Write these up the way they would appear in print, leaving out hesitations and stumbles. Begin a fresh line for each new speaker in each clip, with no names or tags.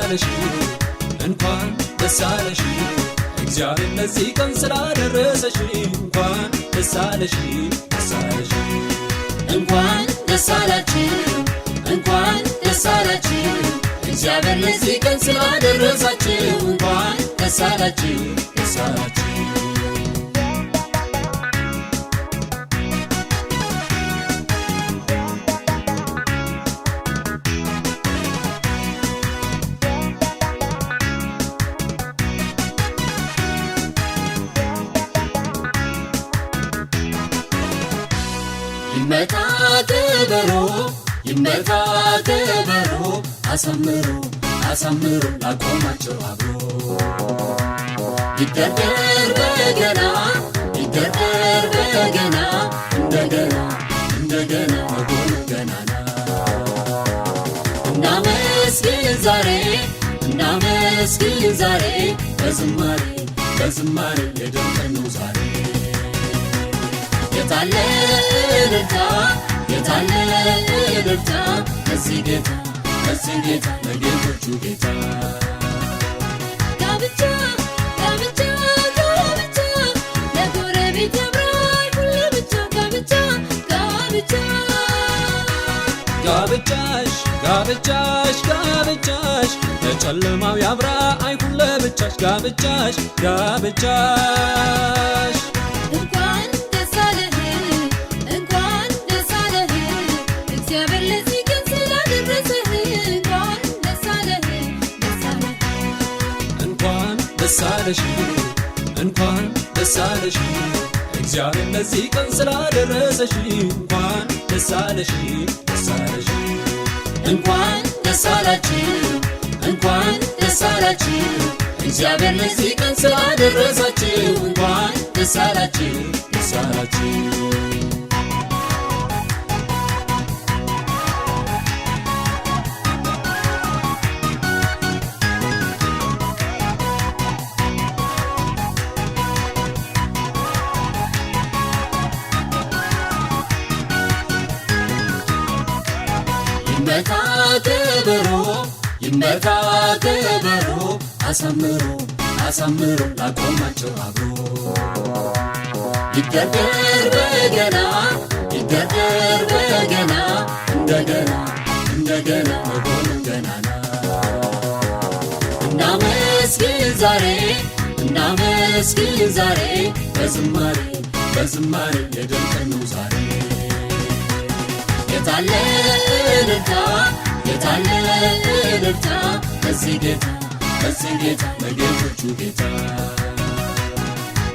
አለሽ እንኳን ደስ አለሽ እግዚአብሔር ለዚህ ቀን ስላደረሰሽ እንኳን ደስ አለሽ ደስ አለሽ
እንኳን ደስ አላችሁ እንኳን ደስ አላችሁ እግዚአብሔር ለዚህ ቀን ስላደረሳችሁ እንኳን ደስ አላችሁ ደስ አላችሁ ይመታ ከበሮ ይመታ ከበሮ አሳምሮ አሳምሮ ላቆማቸው አብሮ ይደርደር በገና ይደርደር በገና እንደገና እንደገና መጎኑ ገናና እናመስግን ዛሬ እናመስግን ዛሬ በዝማሬ በዝማሬ የደምቀን ነው ዛሬ የታለ እልልታ የታለ እልልታ ከዚህ ጌታ ለጌቶቹ ጌታ
ጋብቻ ጋብቻ ጋብቻ ለጎረቤት ያምራል ሁሉ ብቻ ጋብቻ ጋብቻ
ጋብቻሽ ጋብቻሽ ጋብቻሽ ለጨለማው ያብራ አይሁን ለብቻሽ ጋብቻሽ ጋብቻሽ
እንኳን ደስ አለህ እንኳን ደስ አለህ እግዚአብሔር ለዚህ ቀን ስላደረሰህ እንኳን ደስ አለህ ደስ አለህ
እንኳን ደስ አለሽ እንኳን ደስ አለሽ እግዚአብሔር ለዚህ ቀን ስላደረሰሽ እንኳን ደስ አለሽ ደስ አለሽ
እንኳን ደስ አላችሁ እንኳን ደስ አላችሁ እግዚአብሔር ለዚህ ቀን ስላደረሳችሁ እንኳን ደስ አላችሁ ደስ አላችሁ ይመታ ከበሮ ይመታ ከበሮ አሳምሮ አሳምሮ ላቆማቸው አብሮ ይደርደር በገና ይደርደር በገና እንደገና እንደገና መጎኑ ገናና እናመስግን ዛሬ እናመስግን ዛሬ በዝማሬ በዝማሬ የደምቀን ነው ዛሬ የታለ እልልታ የታለ እልልታ ከዚህ ጌታ ለጌቶቹ ጌታ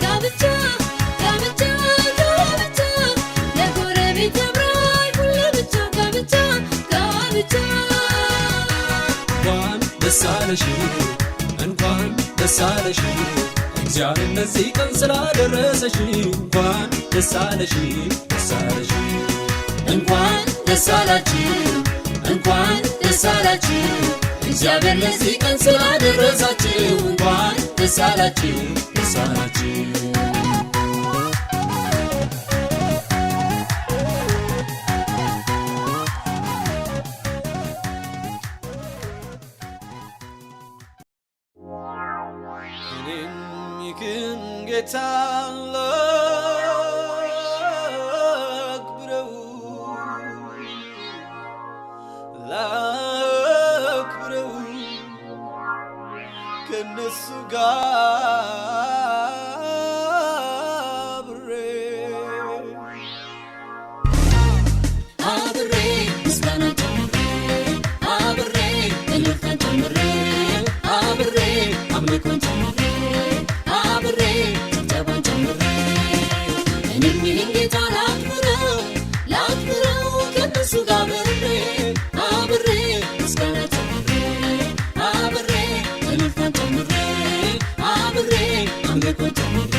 ጋብቻ ጋብቻ ጋብቻ ለጎረቤት ያምራል ሁሉ ብቻ ጋብቻ ጋብቻ
እንኳን ደስ አለሽ እንኳን ደስ አለሽ እግዚአብሔር ለዚህ ቀን ስላደረሰሽ እንኳን ደስ አለሽ ደስ አለሽ
እንኳን ደስ አላችሁ እንኳን ደስ አላችሁ እግዚአብሔር ለዚህ ቀን ስላደረሳችሁ እንኳን ደስ አላችሁ ደስ አላችሁ
እኔም ይህን ጌታ ላክብረው ከነሱ ጋር
አብሬ ምስጋና ጨምሬ አብሬ እልልታን ጨምሬ አብሬ አምልኮን ጨምሬ አብሬ ጭብጨባን ጨምሬ እኔም ይህን ጌታ ላክብረው ከነሱ ጋር አብሬ ምስጋና ጨምሬ አብሬ እልልታን ጨምሬ አብሬ አምልኮን ጨምሬ